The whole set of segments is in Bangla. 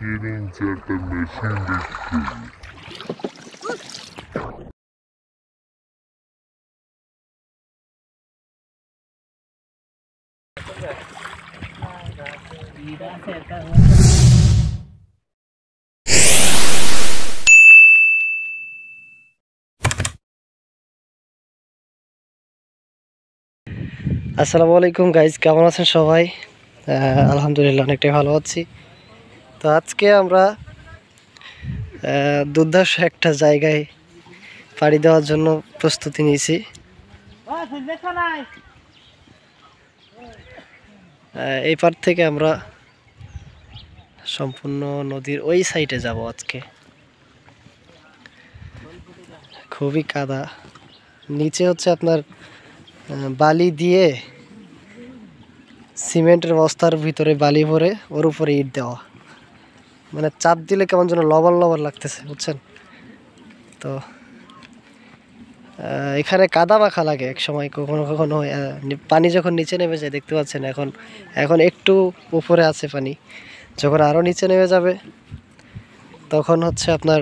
3 4টা মেশিন দেখছি। আসসালামু আলাইকুম গাইজ, কেমন আছেন সবাই? আলহামদুলিল্লাহ অনেকটাই ভালো আছি। তো আজকে আমরা দুর্ধর্ষ একটা জায়গায় পাড়ি দেওয়ার জন্য প্রস্তুতি নিয়েছি। এই পার থেকে আমরা সম্পূর্ণ নদীর ওই সাইডে যাব আজকে। খুবই কাদা, নিচে হচ্ছে আপনার বালি দিয়ে সিমেন্টের বস্তার ভিতরে বালি ভরে ওর উপরে ইট দেওয়া, মানে চাপ দিলে কেমন যেন লবণ লবণ লাগতেছে, বুঝছেন তো। এখানে কাদা মাখা লাগে এক সময়, কখনো কখনো পানি যখন নিচে নেমে যায়, দেখতে পাচ্ছেন এখন একটু উপরে আছে পানি, যখন আরও নিচে নেমে যাবে তখন হচ্ছে আপনার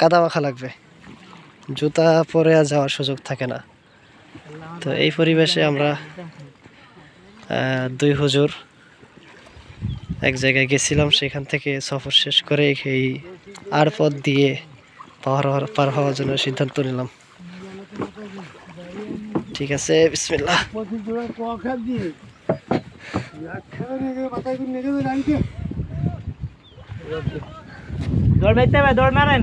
কাদা মাখা লাগবে, জুতা পরে আর যাওয়ার সুযোগ থাকে না। তো এই পরিবেশে আমরা দুই হুজুর এক জায়গায় গেছিলাম, সেখান থেকে সফর শেষ করে এই আর পথ দিয়ে পার হওয়ার জন্য সিদ্ধান্ত নিলাম। ঠিক আছে, বিসমিল্লাহ। দৌড় মারতে হবে, দৌড় মারেন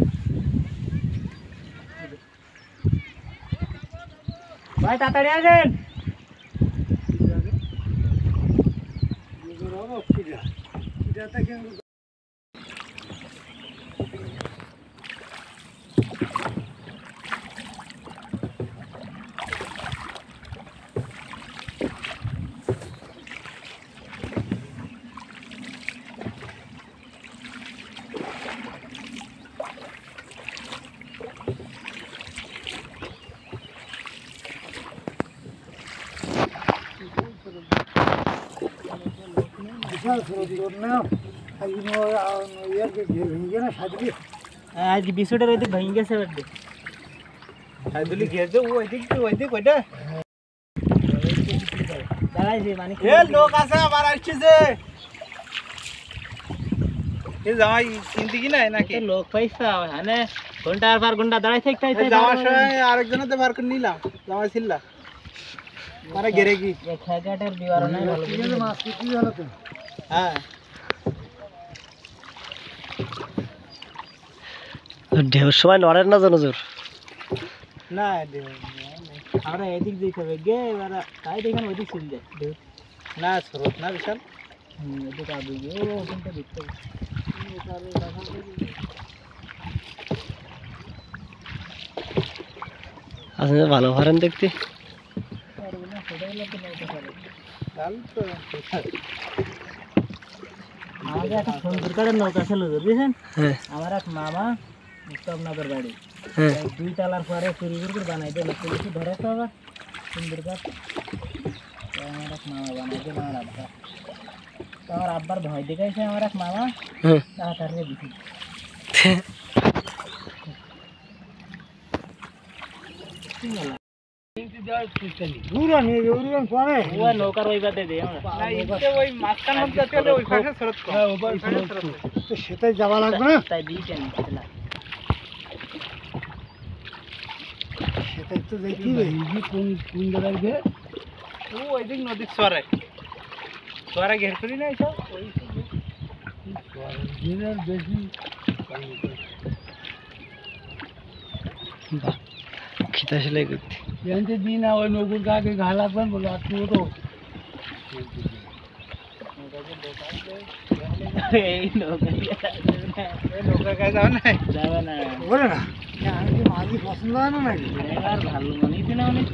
ভাই, তাড়াতাড়ি আসেন। আজকে বিশুটার ওইদিক ভেঙে গেছে, লোক আছে আবার আসছে যে জামাই চিনতে কি নাই নাকি লোক পয়সা মানে ঘন্টা আর ঘন্টা দাঁড়াই থাকতে যাওয়ার সময় আরেকজনতে বার করে নিলাম জামাই ছিল মানে গেরে কি খেগাটের বিবরণে ভালো মাছ কি হলো তো। হ্যাঁ, ঢেউর সময় নড়েন না যেন জোর না আমরা এদিক দিকে হবে গে, এবার তাই দেখেন ওইদিক চলে যায় ঢেউ না, স্রোত না বিশাল। এদিকে আবি গে ওখানটা দেখতে আসলে ভালো পারেন দেখতে। আমাদের একটা সুন্দর কাঠের নৌকা ছিল বুঝছেন, আমার এক মামা মুস্তফনগর বাড়ি, 2 তলার পরে চুরি করে বানাই দিল, পুলিশে ধরেছে আবার সুন্দর কাঠ। আমার এক মামা বানাই দিল, আমার আব্বা, আমার আব্বার ভয় দেখাইছে আমার এক মামা, তাড়াতাড়ি দিছি নৌকার ওই বাদে দিই সেটাই যাওয়া লাগবে না, তাই দিয়েছেন সেটাই তো দেখি কোন জায়গায় ওইদিক নদীর সরে সরে ঘের করি না এইসব বেশি খিতা সেলাই করতে জানতে দিই না, ওই নৌকুর গাকে ঘা লাগবেন বলে আপনি তো এই নৌকা গায়ে যাবে না, যাবে না বলে না। আমি কি মাঝি পছন্দ হয় না নাকি? আর ভালো মানিয়েছি না অনেক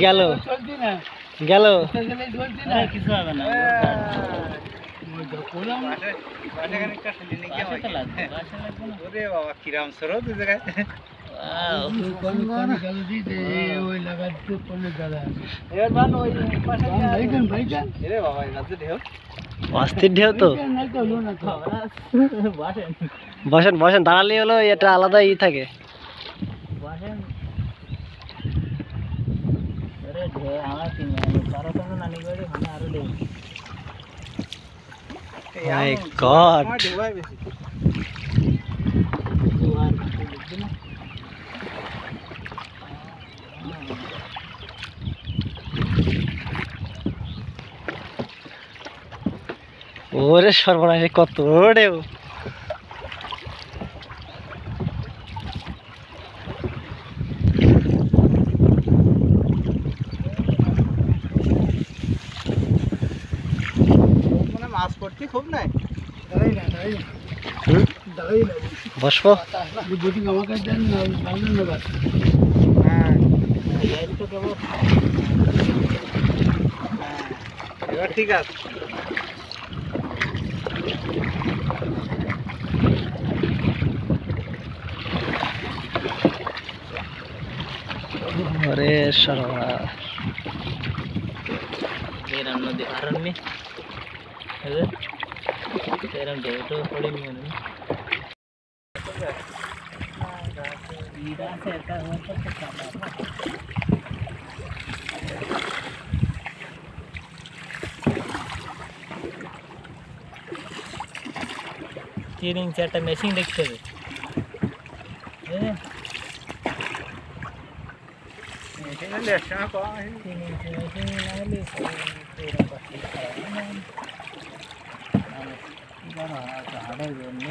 গেল গেল কিছু হবে না, কিরাম সরো অস্থির ঢেউ তো। বসেন বসেন, দাঁড়ালে হলো এটা আলাদা ই থাকে। My God. ওরে সর্বনাশ, কত ঢেউ। মাছ পড়ছি খুব নাই, বসবো। এবার ঠিক আছে। ওরে সর্বনাশ। এরম নদী পারন নি, এরম ঢেউ তো পড়েনি মনে হয়। तीन इंच একটা মেশিন দেখতে হবে। মেশিন হলে একসময় কম হয়, 3 इंच মেশিন না হলে এরকম কষ্ট হয় না। আর কি বড় হাড়ের জন্য